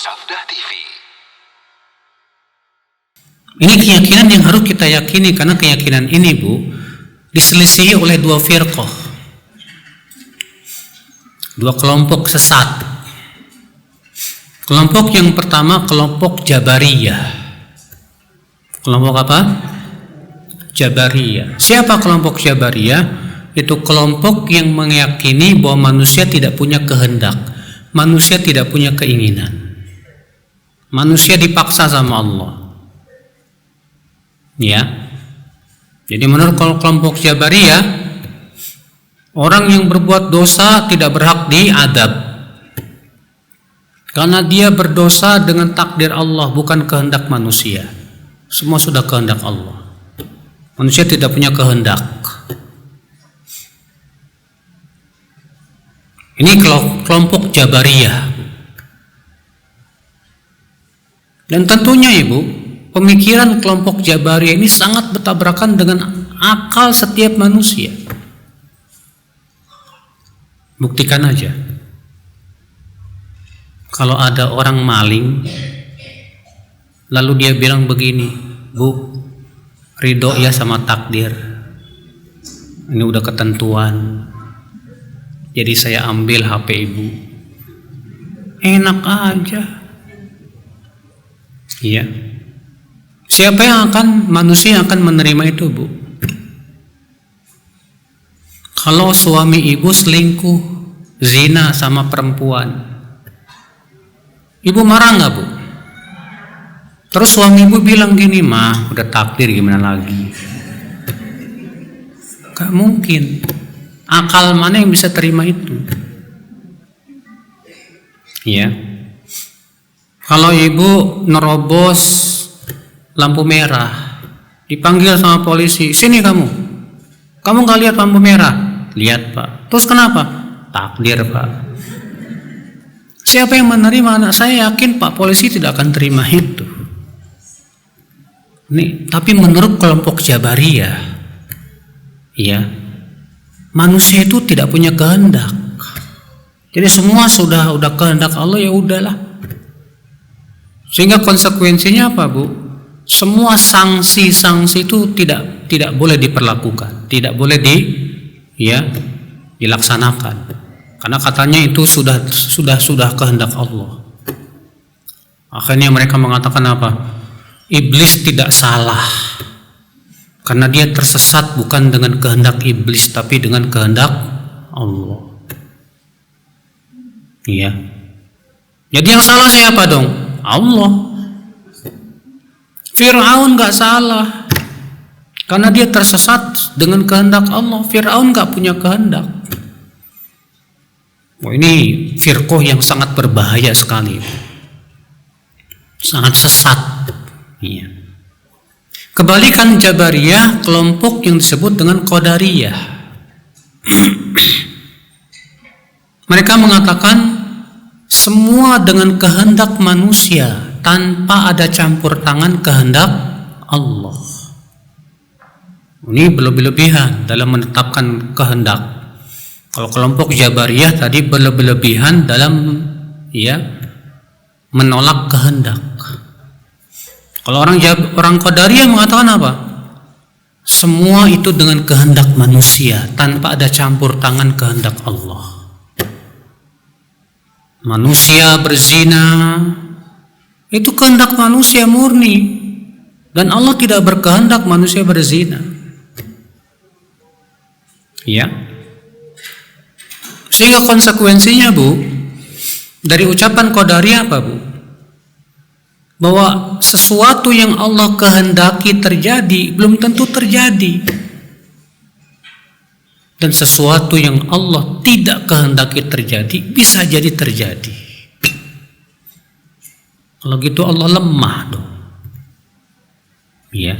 Sabda TV. Ini keyakinan yang harus kita yakini, karena keyakinan ini, Bu, diselisihi oleh dua firqah, dua kelompok sesat. Kelompok yang pertama, kelompok Jabariyah. Kelompok apa? Jabariyah. Siapa kelompok Jabariyah? Itu kelompok yang meyakini bahwa manusia tidak punya kehendak, manusia tidak punya keinginan, manusia dipaksa sama Allah. Ya, jadi menurut kelompok Jabariyah, orang yang berbuat dosa tidak berhak diadab, karena dia berdosa dengan takdir Allah, bukan kehendak manusia. Semua sudah kehendak Allah. Manusia tidak punya kehendak. Ini kelompok Jabariyah. Dan tentunya, Ibu, pemikiran kelompok Jabariyah ini sangat bertabrakan dengan akal setiap manusia. Buktikan aja. Kalau ada orang maling, lalu dia bilang begini, Bu, ridho ya sama takdir, ini udah ketentuan, jadi saya ambil HP ibu. Enak aja. Iya. Siapa yang manusia akan menerima itu, Bu? Kalau suami ibu selingkuh, zina sama perempuan, ibu marah nggak, Bu? Terus suami ibu bilang gini, mah udah takdir, gimana lagi? Gak mungkin. Akal mana yang bisa terima itu? Ya. Kalau ibu nerobos lampu merah, dipanggil sama polisi, sini kamu gak lihat lampu merah? Lihat, Pak. Terus kenapa? Takdir, Pak. Siapa yang menerima? Anak saya yakin Pak polisi tidak akan terima itu. Nih, tapi menurut kelompok Jabariyah, ya, manusia itu tidak punya kehendak. Jadi semua sudah kehendak Allah, ya udahlah. Sehingga konsekuensinya apa, Bu? Semua sanksi-sanksi itu tidak boleh diperlakukan, tidak boleh dilaksanakan. Karena katanya itu sudah kehendak Allah. Akhirnya mereka mengatakan apa? Iblis tidak salah, karena dia tersesat bukan dengan kehendak iblis, tapi dengan kehendak Allah. Iya. Jadi yang salah siapa dong? Allah. Fir'aun gak salah, karena dia tersesat dengan kehendak Allah. Fir'aun gak punya kehendak. Oh, ini firqah yang sangat berbahaya sekali, sangat sesat. Iya. Kebalikan Jabariyah, kelompok yang disebut dengan Qadariyah. Mereka mengatakan semua dengan kehendak manusia, tanpa ada campur tangan kehendak Allah. Ini berlebihan dalam menetapkan kehendak. Kalau kelompok Jabariyah tadi berlebihan dalam menolak kehendak. Kalau orang Qadariyah mengatakan apa? Semua itu dengan kehendak manusia, tanpa ada campur tangan kehendak Allah. Manusia berzina, itu kehendak manusia murni, dan Allah tidak berkehendak manusia berzina. Ya. Sehingga konsekuensinya, Bu, dari ucapan Qadariyah apa, Bu? Bahwa sesuatu yang Allah kehendaki terjadi belum tentu terjadi, dan sesuatu yang Allah tidak kehendaki terjadi bisa jadi terjadi. Kalau gitu Allah lemah dong. Iya.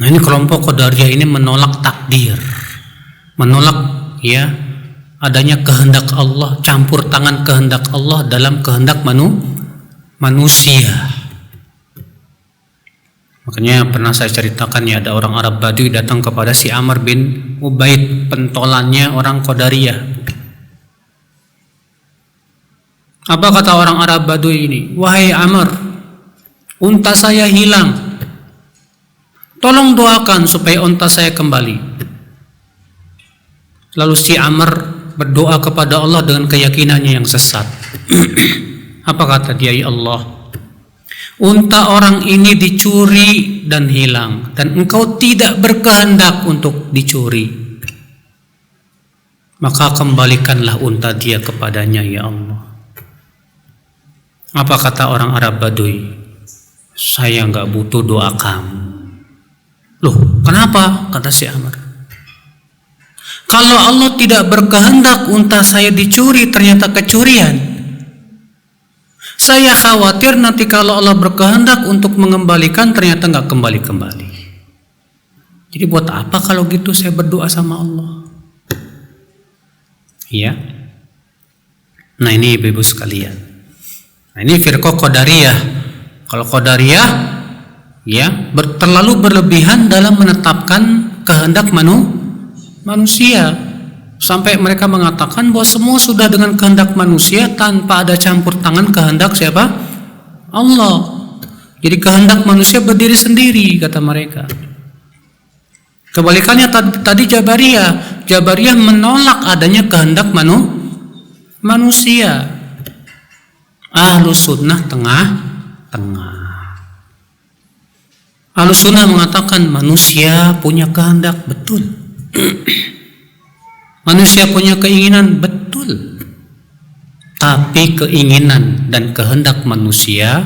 Nah, ini kelompok Qadariyah ini menolak takdir, menolak adanya kehendak Allah, campur tangan kehendak Allah dalam kehendak manusia. Makanya pernah saya ceritakan, ya, ada orang Arab Badui datang kepada si Amr bin Ubaid, pentolannya orang Qadariyah. Apa kata orang Arab Baduy ini? Wahai Amr, unta saya hilang. Tolong doakan supaya unta saya kembali. Lalu si Amr berdoa kepada Allah dengan keyakinannya yang sesat. Apa kata dia? Ya Allah, unta orang ini dicuri dan hilang, dan engkau tidak berkehendak untuk dicuri. Maka kembalikanlah unta dia kepadanya, ya Allah. Apa kata orang Arab Baduy? Saya nggak butuh doa kamu. Loh, kenapa? Kata si Amr. Kalau Allah tidak berkehendak unta saya dicuri, ternyata kecurian. Saya khawatir nanti kalau Allah berkehendak untuk mengembalikan, ternyata nggak kembali-kembali. Jadi buat apa kalau gitu saya berdoa sama Allah? Ya. Nah ini ibu-ibu sekalian. Nah ini firqah Qadariyah. Kalau Qadariyah, ya, terlalu berlebihan dalam menetapkan kehendak manusia, sampai mereka mengatakan bahwa semua sudah dengan kehendak manusia tanpa ada campur tangan kehendak siapa? Allah. Jadi kehendak manusia berdiri sendiri, kata mereka. Kebalikannya tadi Jabariyah menolak adanya kehendak manusia. Ahlus Sunnah tengah-tengah. Ahlus Sunnah mengatakan manusia punya kehendak, betul. Manusia punya keinginan, betul. Tapi keinginan dan kehendak manusia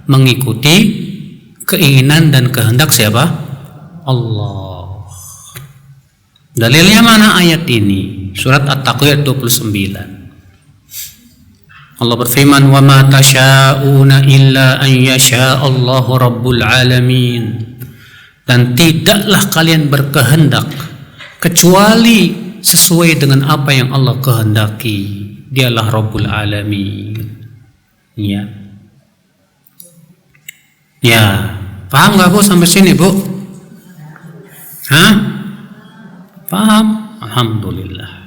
mengikuti keinginan dan kehendak siapa? Allah. Dalilnya mana ayat ini? Surat At-Takwir 29. Allah berfirman, "Wa ma tasyauna illa an yasha Allahu rabbul alamin." Dan tidaklah kalian berkehendak kecuali sesuai dengan apa yang Allah kehendaki. Dialah Rabbul Alamin. Ya. Ya, paham nggak Bu sampai sini Bu? Hah? Paham? Alhamdulillah.